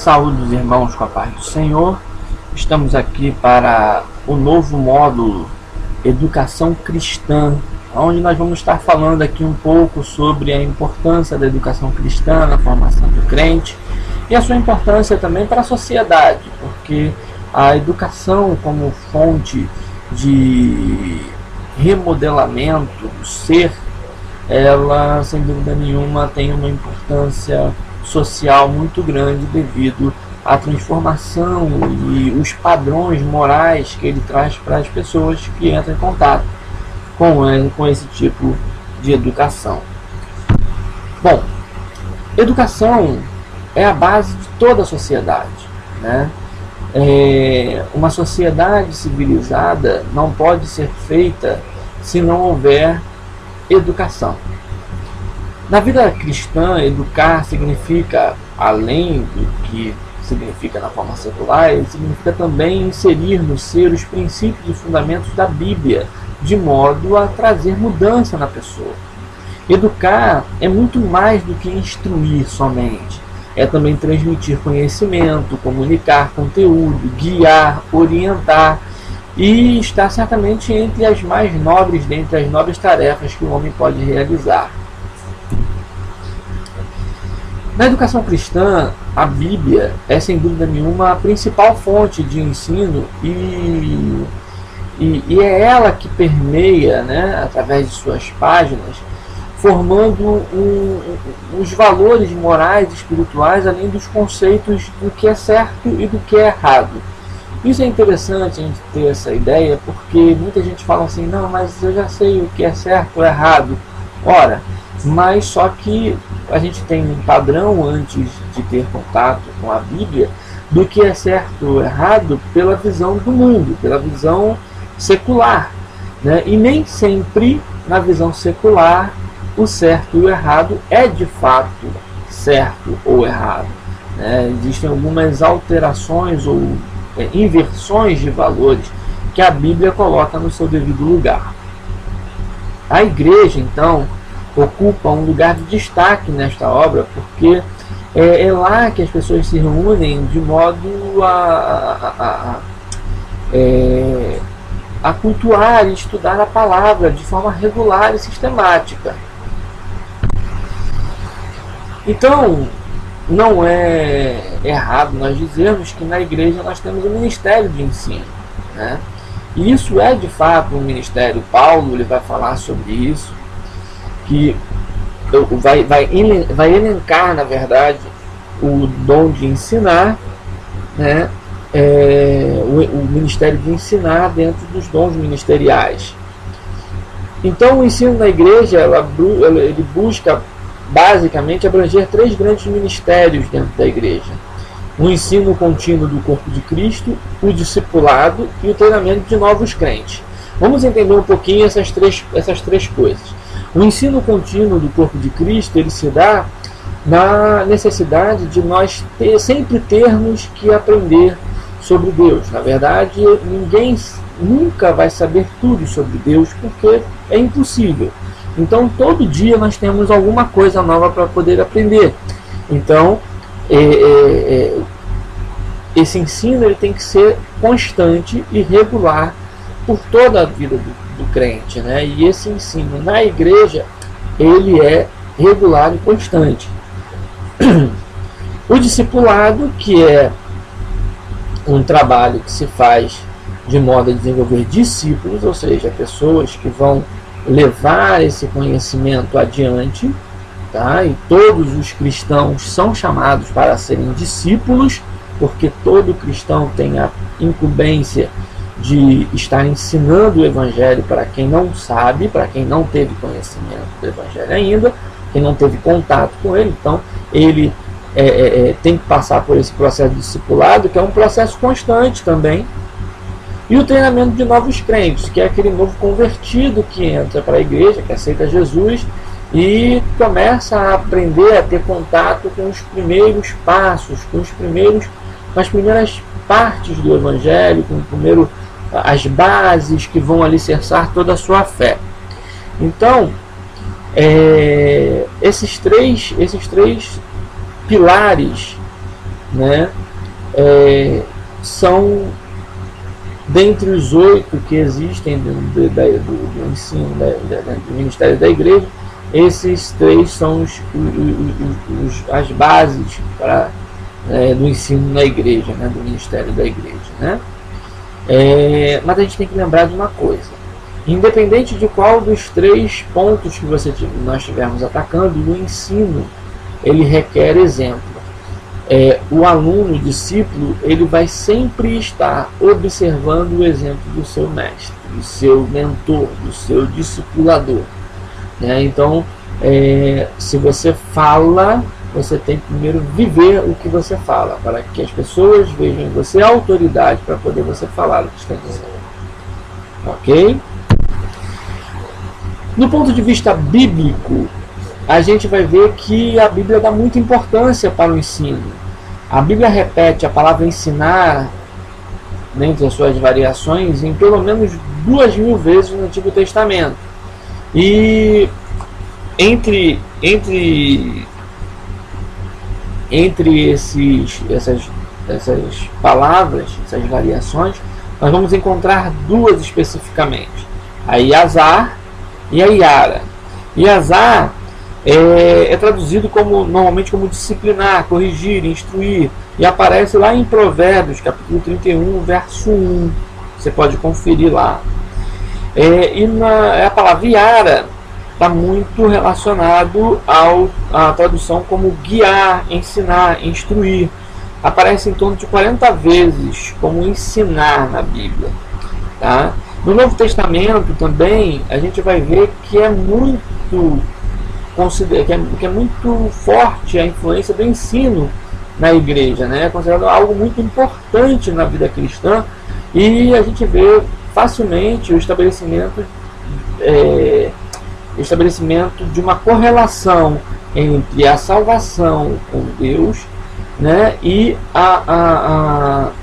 Saúde os irmãos com a paz do Senhor. Estamos aqui para o novo módulo Educação Cristã, onde nós vamos estar falando aqui um pouco sobre a importância da educação cristã na formação do crente e a sua importância também para a sociedade, porque a educação como fonte de remodelamento do ser, ela sem dúvida nenhuma tem uma importância social muito grande devido à transformação e os padrões morais que ele traz para as pessoas que entram em contato com esse tipo de educação. Bom, educação é a base de toda a sociedade, né? Uma sociedade civilizada não pode ser feita se não houver educação. Na vida cristã, educar significa, além do que significa na forma secular, ele significa também inserir no ser os princípios e fundamentos da Bíblia, de modo a trazer mudança na pessoa. Educar é muito mais do que instruir somente. É também transmitir conhecimento, comunicar conteúdo, guiar, orientar, e está certamente entre as mais nobres dentre as nobres tarefas que o homem pode realizar. Na educação cristã, a Bíblia é sem dúvida nenhuma a principal fonte de ensino e é ela que permeia, né, através de suas páginas, formando os valores morais e espirituais, além dos conceitos do que é certo e do que é errado. Isso é interessante a gente ter essa ideia, porque muita gente fala assim, não, mas eu já sei o que é certo ou errado. Ora, mas só que a gente tem um padrão antes de ter contato com a Bíblia do que é certo ou errado pela visão do mundo, pela visão secular, né? E nem sempre na visão secular o certo e o errado é de fato certo ou errado, né? Existem algumas alterações ou inversões de valores que a Bíblia coloca no seu devido lugar. A igreja, então, ocupa um lugar de destaque nesta obra, porque é lá que as pessoas se reúnem de modo a cultuar e estudar a palavra de forma regular e sistemática. Então, não é errado nós dizermos que na igreja nós temos um ministério de ensino, né? E isso é de fato um ministério. Paulo ele vai falar sobre isso, que vai elencar, na verdade, o dom de ensinar, né? O ministério de ensinar dentro dos dons ministeriais. Então o ensino da igreja ele busca basicamente abranger três grandes ministérios dentro da igreja: o ensino contínuo do corpo de Cristo, o discipulado e o treinamento de novos crentes. Vamos entender um pouquinho essas três coisas. O ensino contínuo do corpo de Cristo ele se dá na necessidade de nós sempre termos que aprender sobre Deus. Na verdade, ninguém nunca vai saber tudo sobre Deus, porque é impossível. Então, todo dia nós temos alguma coisa nova para poder aprender. Então, esse ensino ele tem que ser constante e regular por toda a vida do crente, né? E esse ensino na igreja ele é regular e constante. O discipulado, que é um trabalho que se faz de modo a desenvolver discípulos, ou seja, pessoas que vão levar esse conhecimento adiante, tá? E todos os cristãos são chamados para serem discípulos, porque todo cristão tem a incumbência de estar ensinando o Evangelho para quem não sabe, para quem não teve conhecimento do Evangelho ainda, quem não teve contato com ele. Então ele tem que passar por esse processo de discipulado, que é um processo constante também. E o treinamento de novos crentes, que é aquele novo convertido que entra para a igreja, que aceita Jesus e começa a aprender a ter contato com os primeiros passos, com as primeiras partes do Evangelho, com as bases que vão alicerçar toda a sua fé. Então, esses três pilares né, são, dentre os 8 que existem do ensino do ministério da igreja, esses 3 são as bases do ensino na igreja, né, do ministério da igreja, né? Mas a gente tem que lembrar de uma coisa: independente de qual dos 3 pontos que nós estivermos atacando, o ensino ele requer exemplo. O aluno, o discípulo, ele vai sempre estar observando o exemplo do seu mestre, do seu mentor, do seu discipulador, né? Então, se você fala, você tem que primeiro viver o que você fala, para que as pessoas vejam em você a autoridade para poder você falar o que está dizendo. Ok? Do ponto de vista bíblico, a gente vai ver que a Bíblia dá muita importância para o ensino. A Bíblia repete a palavra ensinar, dentre as suas variações, em pelo menos 2.000 vezes no Antigo Testamento. E entre essas palavras, essas variações, nós vamos encontrar 2 especificamente: a Iazar e a Iara. Iazar é traduzido normalmente como disciplinar, corrigir, instruir, e aparece lá em Provérbios, capítulo 31, verso 1. Você pode conferir lá. A palavra Iara está muito relacionado à tradução como guiar, ensinar, instruir. Aparece em torno de 40 vezes como ensinar na Bíblia, tá? No Novo Testamento também a gente vai ver que é muito forte a influência do ensino na igreja, né? É considerado algo muito importante na vida cristã, e a gente vê facilmente o estabelecimento de uma correlação entre a salvação com Deus, né, e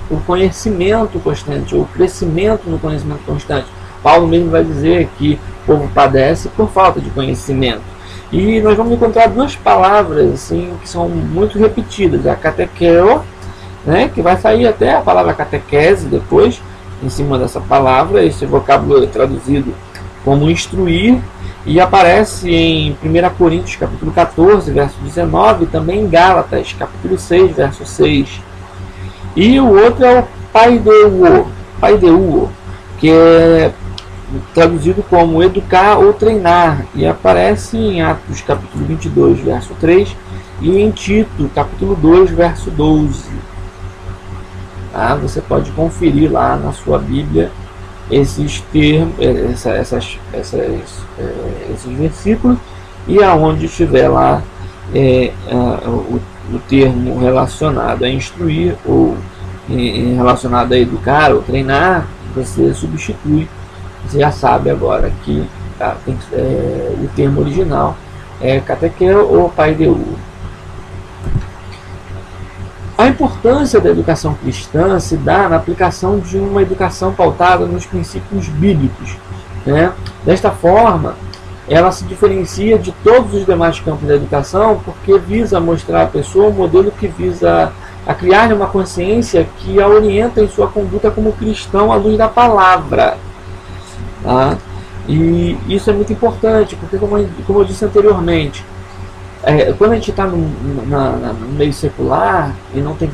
o conhecimento constante, o crescimento no conhecimento constante. Paulo mesmo vai dizer que o povo padece por falta de conhecimento. E nós vamos encontrar 2 palavras assim, que são muito repetidas: a catequeo, né, que vai sair até a palavra catequese depois, em cima dessa palavra. Esse vocábulo é traduzido como instruir, e aparece em 1 Coríntios capítulo 14, verso 19, e também em Gálatas capítulo 6, verso 6. E o outro é o paideuo, que é traduzido como educar ou treinar, e aparece em Atos capítulo 22, verso 3, e em Tito capítulo 2, verso 12. Você pode conferir lá na sua Bíblia esses termos, esses versículos, e aonde estiver lá o termo relacionado a instruir ou relacionado a educar ou treinar, você substitui. Você já sabe agora que o termo original é catequeo ou paideuo. A importância da educação cristã se dá na aplicação de uma educação pautada nos princípios bíblicos, né? Desta forma, ela se diferencia de todos os demais campos da educação, porque visa mostrar à pessoa um modelo que visa a criar uma consciência que a orienta em sua conduta como cristão à luz da palavra. Tá? E isso é muito importante, porque como eu disse anteriormente, quando a gente está no meio secular e não teve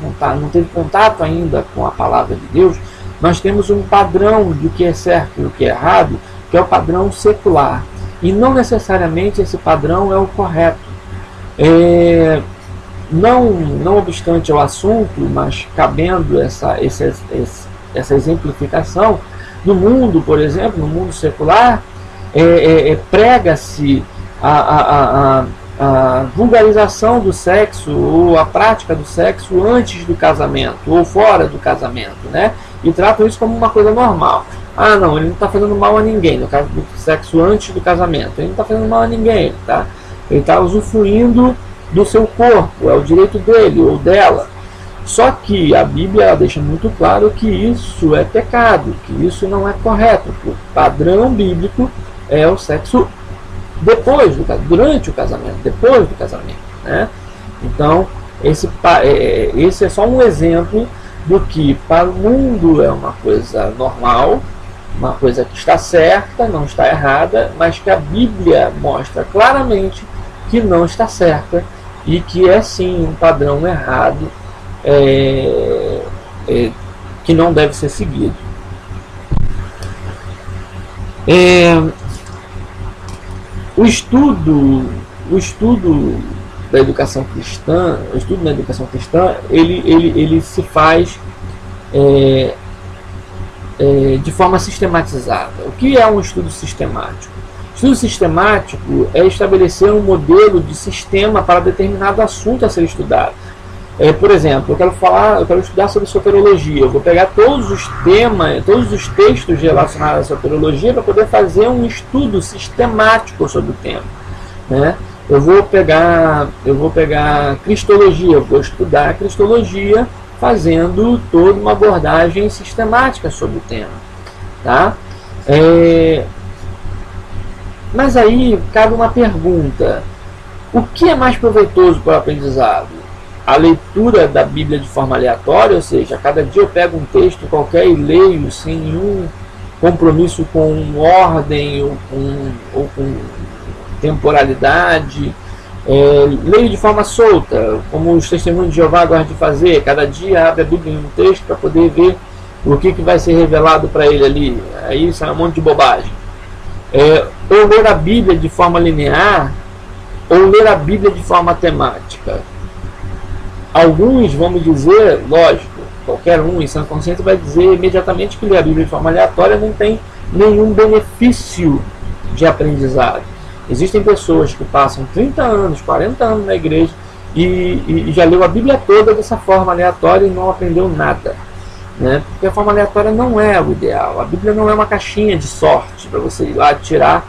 contato ainda com a palavra de Deus, nós temos um padrão do que é certo e o que é errado, que é o padrão secular, e não necessariamente esse padrão é o correto. Não obstante o assunto, mas cabendo essa exemplificação, no mundo, por exemplo, no mundo secular, prega-se a vulgarização do sexo ou a prática do sexo antes do casamento ou fora do casamento, né? E tratam isso como uma coisa normal. Não, ele não está fazendo mal a ninguém, no caso do sexo antes do casamento. Ele não está fazendo mal a ninguém, tá? Ele está usufruindo do seu corpo, é o direito dele ou dela. Só que a Bíblia deixa muito claro que isso é pecado, que isso não é correto. O padrão bíblico é o sexo durante o casamento, depois do casamento, né? Então, Esse é só um exemplo do que para o mundo é uma coisa normal, uma coisa que está certa, não está errada, mas que a Bíblia mostra claramente que não está certa e que é sim um padrão errado, que não deve ser seguido. O estudo da educação cristã, o estudo da educação cristã, ele se faz de forma sistematizada. O que é um estudo sistemático? Estudo sistemático é estabelecer um modelo de sistema para determinado assunto a ser estudado. Por exemplo, eu quero estudar sobre soteriologia. Eu vou pegar todos os temas, todos os textos relacionados à soteriologia para poder fazer um estudo sistemático sobre o tema, né? Eu vou pegar cristologia, eu vou estudar a cristologia fazendo toda uma abordagem sistemática sobre o tema, tá? Mas aí cabe uma pergunta: o que é mais proveitoso para o aprendizado? A leitura da Bíblia de forma aleatória, ou seja, cada dia eu pego um texto qualquer e leio sem nenhum compromisso com ordem ou com temporalidade, leio de forma solta, como os testemunhos de Jeová gostam de fazer, cada dia abre a Bíblia em um texto para poder ver o que vai ser revelado para ele ali, aí sai um monte de bobagem. Ou ler a Bíblia de forma linear, ou ler a Bíblia de forma temática. Alguns vão me dizer, lógico, qualquer um em sã consciência vai dizer imediatamente que ler a Bíblia de forma aleatória não tem nenhum benefício de aprendizado. Existem pessoas que passam 30 anos, 40 anos na igreja e já leu a Bíblia toda dessa forma aleatória e não aprendeu nada, né? Porque a forma aleatória não é o ideal. A Bíblia não é uma caixinha de sorte para você ir lá tirar,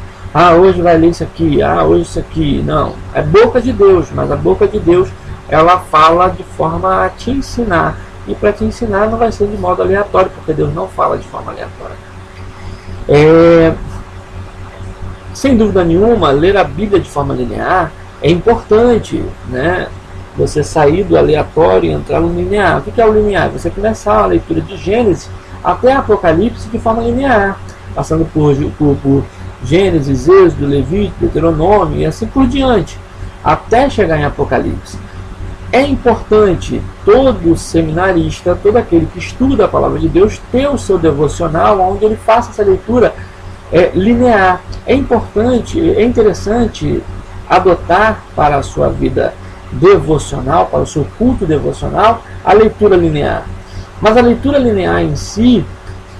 hoje vai ler isso aqui, hoje isso aqui. Não, é boca de Deus, mas a boca de Deus ela fala de forma a te ensinar, e para te ensinar não vai ser de modo aleatório, porque Deus não fala de forma aleatória. Sem dúvida nenhuma, ler a Bíblia de forma linear é importante, né? Você sair do aleatório e entrar no linear. O que é o linear? Você começar a leitura de Gênesis até Apocalipse de forma linear, passando por Gênesis, Êxodo, Levítico, Deuteronômio e assim por diante, até chegar em Apocalipse. É importante todo seminarista, todo aquele que estuda a palavra de Deus, ter o seu devocional onde ele faça essa leitura linear. É interessante adotar para a sua vida devocional, para o seu culto devocional, a leitura linear. Mas a leitura linear em si,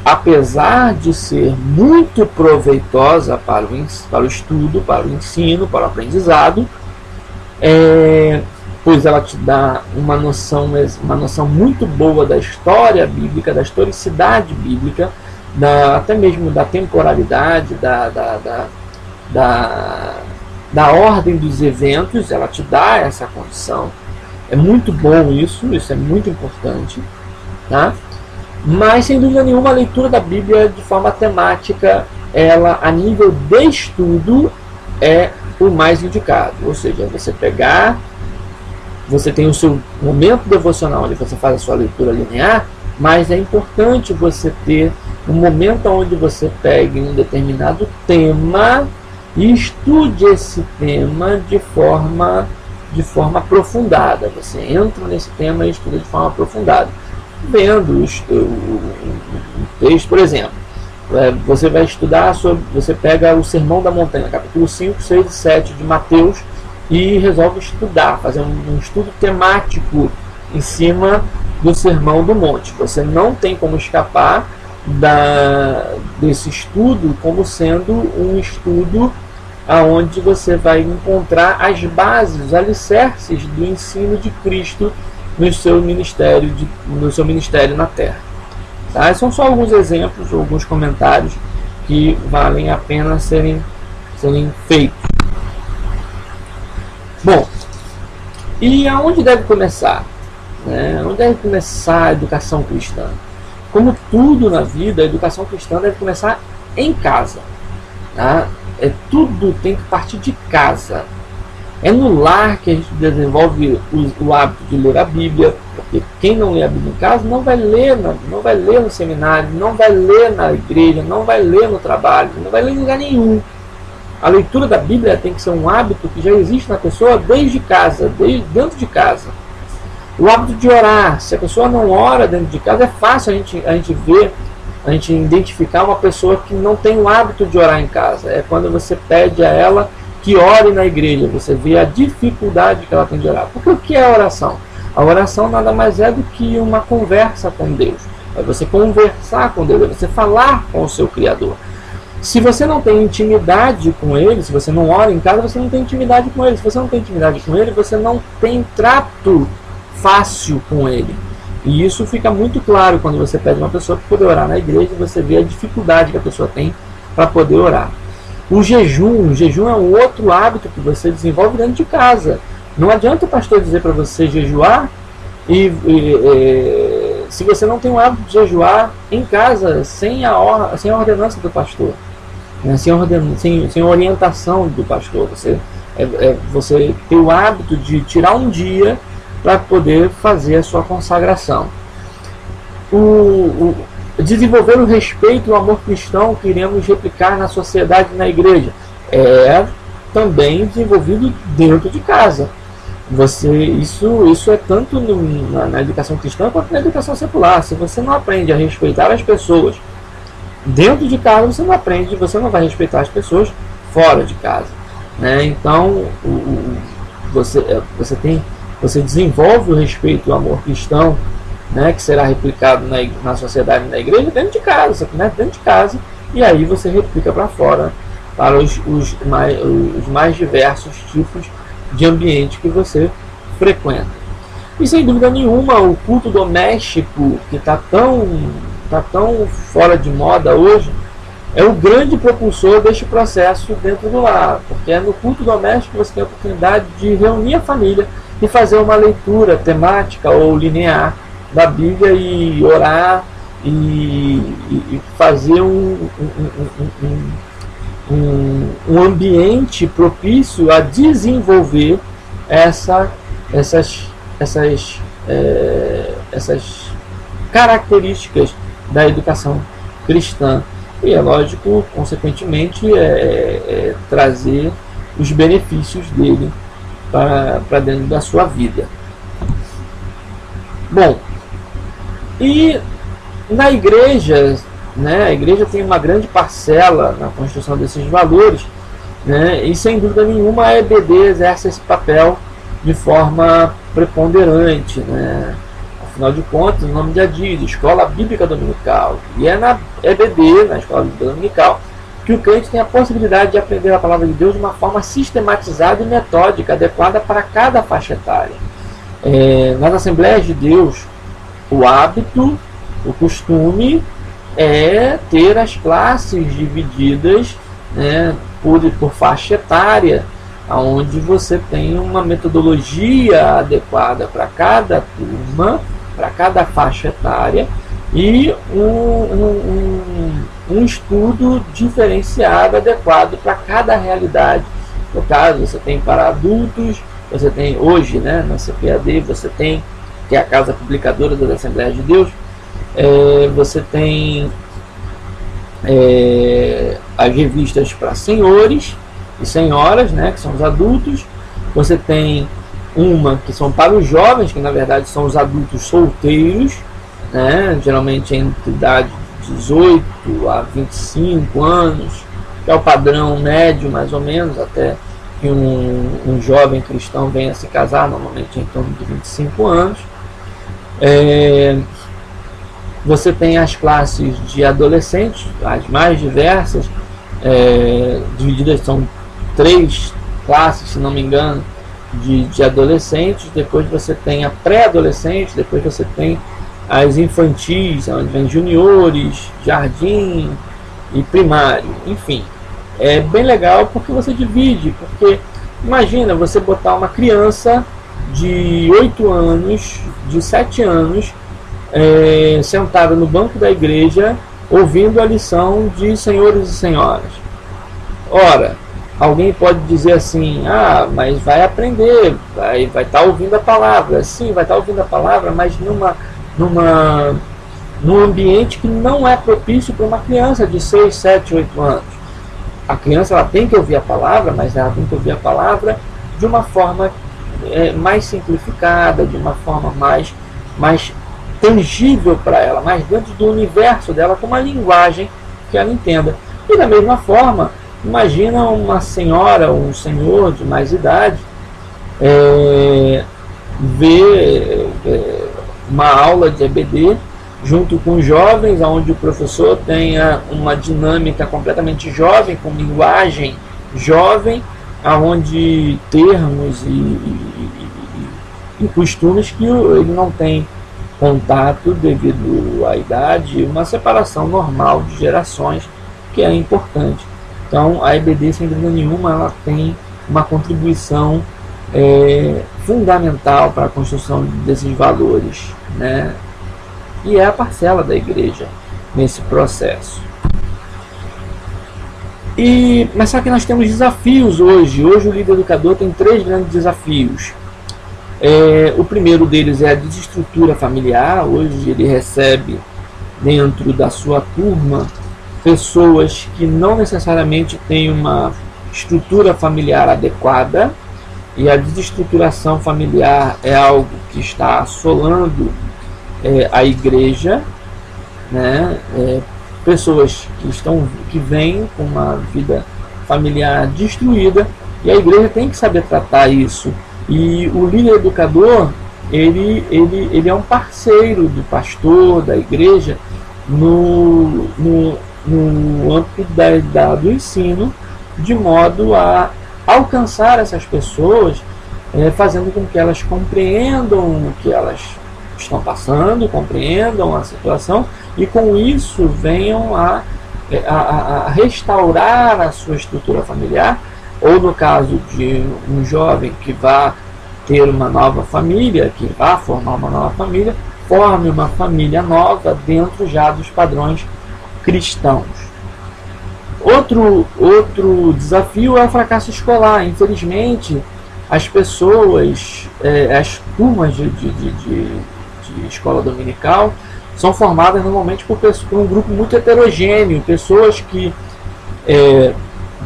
apesar de ser muito proveitosa para o estudo, para o ensino, para o aprendizado, pois ela te dá uma noção muito boa da história bíblica, da historicidade bíblica, até mesmo da temporalidade, da ordem dos eventos. Ela te dá essa condição. É muito bom isso é muito importante, tá? Mas sem dúvida nenhuma a leitura da Bíblia de forma temática, ela a nível de estudo é o mais indicado. Ou seja, você tem o seu momento devocional onde você faz a sua leitura linear, mas é importante você ter um momento onde você pegue um determinado tema e estude esse tema de forma aprofundada. Você entra nesse tema e estuda de forma aprofundada, vendo o texto. Por exemplo, você vai estudar você pega o Sermão da Montanha, capítulo 5, 6 e 7 de Mateus, e resolve estudar, fazer um estudo temático em cima do Sermão do Monte. Você não tem como escapar desse estudo como sendo um estudo aonde você vai encontrar as bases, os alicerces do ensino de Cristo no seu ministério na Terra. Tá? São só alguns exemplos, alguns comentários que valem a pena serem feitos. Bom, e aonde deve começar? Onde deve começar a educação cristã? Como tudo na vida, a educação cristã deve começar em casa. Tá? Tudo tem que partir de casa. É no lar que a gente desenvolve o hábito de ler a Bíblia, porque quem não lê a Bíblia em casa não vai ler, não vai ler no seminário, não vai ler na igreja, não vai ler no trabalho, não vai ler em lugar nenhum. A leitura da Bíblia tem que ser um hábito que já existe na pessoa desde casa, desde dentro de casa. O hábito de orar, se a pessoa não ora dentro de casa, é fácil a gente ver, a gente identificar uma pessoa que não tem o hábito de orar em casa. É quando você pede a ela que ore na igreja, você vê a dificuldade que ela tem de orar. Porque o que é a oração? A oração nada mais é do que uma conversa com Deus. É você conversar com Deus, é você falar com o seu Criador. Se você não tem intimidade com Ele, se você não ora em casa, você não tem intimidade com Ele. Se você não tem intimidade com Ele, você não tem trato fácil com Ele. E isso fica muito claro quando você pede uma pessoa para poder orar na igreja, você vê a dificuldade que a pessoa tem para poder orar. O jejum é um outro hábito que você desenvolve dentro de casa. Não adianta o pastor dizer para você jejuar se você não tem o hábito de jejuar em casa, sem a ordenança do pastor, né? sem a orientação do pastor. Você tem o hábito de tirar um dia para poder fazer a sua consagração. Desenvolver o respeito e o amor cristão que iremos replicar na sociedade e na igreja é também desenvolvido dentro de casa. Isso é tanto na educação cristã quanto na educação secular. Se você não aprende a respeitar as pessoas dentro de casa, você não vai respeitar as pessoas fora de casa, né? Então você desenvolve o respeito e o amor cristão, né, que será replicado na sociedade e na igreja dentro de casa. Você começa dentro de casa e aí você replica para fora, para os mais diversos tipos de ambiente que você frequenta. E sem dúvida nenhuma, o culto doméstico, que está tão fora de moda hoje, é o grande propulsor deste processo dentro do lar, porque é no culto doméstico que você tem a oportunidade de reunir a família e fazer uma leitura temática ou linear da Bíblia e orar e fazer um ambiente propício a desenvolver essas características da educação cristã. E é lógico, consequentemente, trazer os benefícios dele para dentro da sua vida. Bom, e na igreja, né, a igreja tem uma grande parcela na construção desses valores, né, e sem dúvida nenhuma a EBD exerce esse papel de forma preponderante, né? Afinal de contas, o nome já diz, Escola Bíblica Dominical, e é na EBD, na Escola Bíblica Dominical, que o crente tem a possibilidade de aprender a palavra de Deus de uma forma sistematizada e metódica, adequada para cada faixa etária. Nas Assembleias de Deus, o hábito, o costume é ter as classes divididas, né, por faixa etária, onde você tem uma metodologia adequada para cada turma, para cada faixa etária, e um estudo diferenciado, adequado para cada realidade. No caso, você tem para adultos, você tem hoje, né, na CPAD, você tem, que é a Casa Publicadora das Assembleias de Deus, você tem as revistas para senhores e senhoras, né, que são os adultos. Você tem uma que são para os jovens, que na verdade são os adultos solteiros, né, geralmente entre idade de 18 a 25 anos, que é o padrão médio mais ou menos, até que um jovem cristão venha se casar, normalmente em torno de 25 anos. Você tem as classes de adolescentes, as mais diversas, divididas, são 3 classes, se não me engano, de adolescentes. Depois você tem a pré-adolescente, depois você tem as infantis, onde vem juniores, jardim e primário, enfim. É bem legal porque você divide, porque imagina você botar uma criança de 8 anos, de 7 anos, sentada no banco da igreja, ouvindo a lição de senhores e senhoras. Ora, Alguém pode dizer assim: ah, mas vai aprender, vai estar ouvindo a palavra. Sim, vai estar ouvindo a palavra, mas num ambiente que não é propício para uma criança de 6, 7, 8 anos. A criança ela tem que ouvir a palavra, mas ela tem que ouvir a palavra de uma forma mais simplificada, de uma forma mais tangível para ela, mais dentro do universo dela, com uma linguagem que ela entenda. E da mesma forma, imagina uma senhora ou um senhor de mais idade ver uma aula de EBD junto com jovens, onde o professor tenha uma dinâmica completamente jovem, com linguagem jovem, onde termos e costumes que ele não tem contato devido à idade, uma separação normal de gerações que é importante. Então a EBD, sem dúvida nenhuma, ela tem uma contribuição fundamental para a construção desses valores, né? E é a parcela da igreja nesse processo. Mas só que nós temos desafios hoje. Hoje o líder educador tem 3 grandes desafios. O primeiro deles é a desestrutura familiar. Hoje ele recebe dentro da sua turma pessoas que não necessariamente têm uma estrutura familiar adequada, e a desestruturação familiar é algo que está assolando a igreja, né? Pessoas que vêm com uma vida familiar destruída, e a igreja tem que saber tratar isso. E o líder educador ele é um parceiro do pastor, da igreja, no âmbito do ensino, de modo a alcançar essas pessoas, fazendo com que elas compreendam o que elas estão passando, compreendam a situação, e com isso venham a restaurar a sua estrutura familiar, ou no caso de um jovem que vá ter uma nova família, que vá formar uma nova família, forme uma família nova dentro já dos padrões cristãos. Outro desafio é o fracasso escolar. Infelizmente, as pessoas, as turmas de escola dominical são formadas normalmente por um grupo muito heterogêneo, pessoas que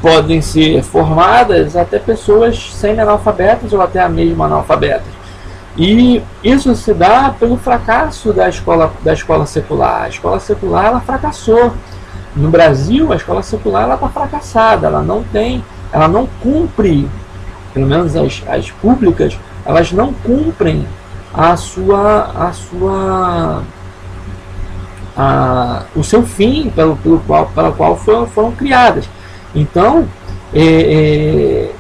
podem ser formadas até pessoas semi-analfabetas ou até mesmo analfabetas. E isso se dá pelo fracasso da escola secular. A escola secular ela fracassou. No Brasil, a escola secular ela está fracassada, ela não cumpre, pelo menos as públicas, elas não cumprem o seu fim pelo qual foram criadas. Então,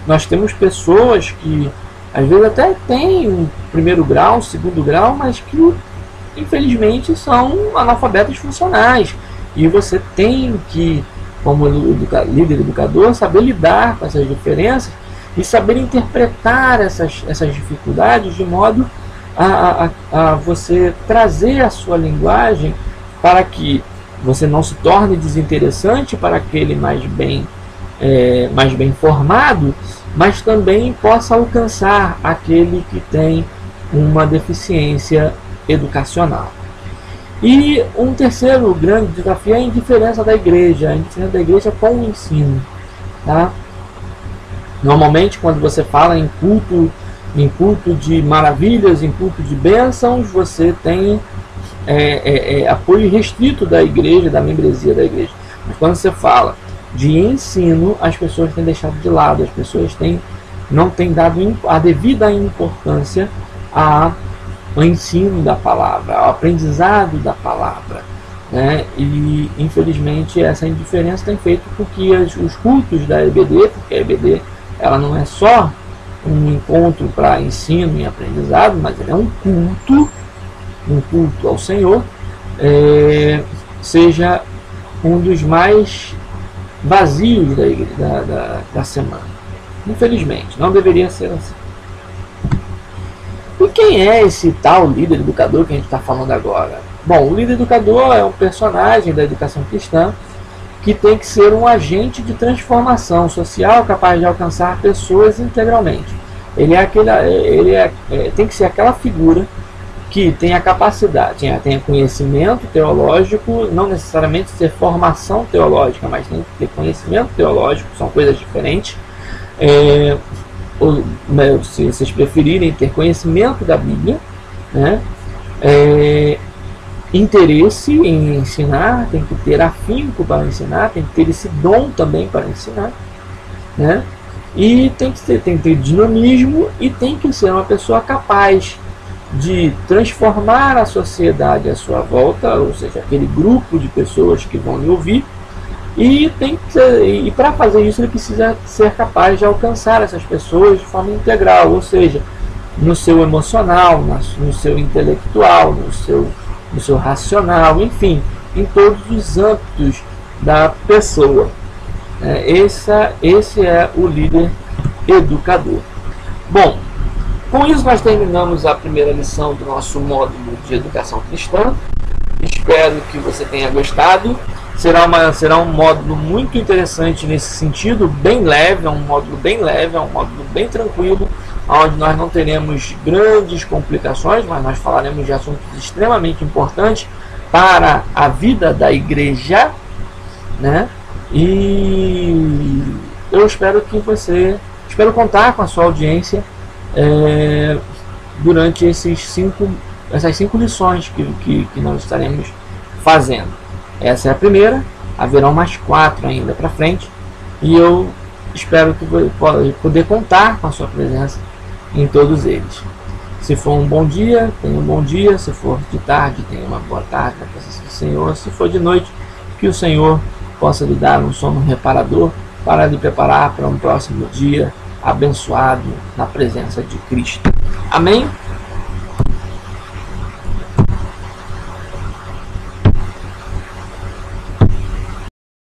nós temos pessoas que às vezes até têm um primeiro grau, segundo grau, mas que infelizmente são analfabetos funcionais. E você tem que, como líder educador, saber lidar com essas diferenças e saber interpretar essas dificuldades de modo a você trazer a sua linguagem para que você não se torne desinteressante para aquele mais bem formado, mas também possa alcançar aquele que tem uma deficiência educacional. E um terceiro grande desafio é a indiferença da igreja, com o ensino. Tá? Normalmente, quando você fala em culto de maravilhas, em culto de bênçãos, você tem apoio restrito da igreja, da membresia da igreja. Mas quando você fala de ensino, as pessoas têm deixado de lado, as pessoas não têm dado a devida importância ao ensino da palavra, ao aprendizado da palavra, né? E infelizmente essa indiferença tem feito com que os cultos da EBD, porque a EBD ela não é só um encontro para ensino e aprendizado, mas ele é um culto ao Senhor, seja um dos mais vazios da semana. Infelizmente, não deveria ser assim. E quem é esse tal líder educador que a gente está falando agora? Bom, o líder educador é um personagem da educação cristã que tem que ser um agente de transformação social capaz de alcançar pessoas integralmente. Tem que ser aquela figura que tem a capacidade, tenha conhecimento teológico, não necessariamente ter formação teológica, mas tem que ter conhecimento teológico, são coisas diferentes. Se vocês preferirem, ter conhecimento da Bíblia, né? Interesse em ensinar, tem que ter afinco para ensinar, tem que ter esse dom também para ensinar, né? E tem que ter dinamismo e tem que ser uma pessoa capaz de transformar a sociedade à sua volta, ou seja, aquele grupo de pessoas que vão lhe ouvir, e para fazer isso ele precisa ser capaz de alcançar essas pessoas de forma integral, ou seja, no seu emocional, no seu intelectual, no seu racional, enfim, em todos os âmbitos da pessoa. Esse é o líder educador. Bom, com isso nós terminamos a primeira lição do nosso módulo de educação cristã. Espero que você tenha gostado. Será um módulo muito interessante nesse sentido, bem leve, é um módulo bem tranquilo, onde nós não teremos grandes complicações, mas nós falaremos de assuntos extremamente importantes para a vida da igreja, né? E eu espero contar com a sua audiência durante essas 5 lições que nós estaremos fazendo. Essa é a primeira, haverão mais 4 ainda para frente, e eu espero poder contar com a sua presença em todos eles. Se for um bom dia, tenha um bom dia. Se for de tarde, tenha uma boa tarde na presença do Senhor. Se for de noite, que o Senhor possa lhe dar um sono reparador para lhe preparar para um próximo dia abençoado na presença de Cristo. Amém?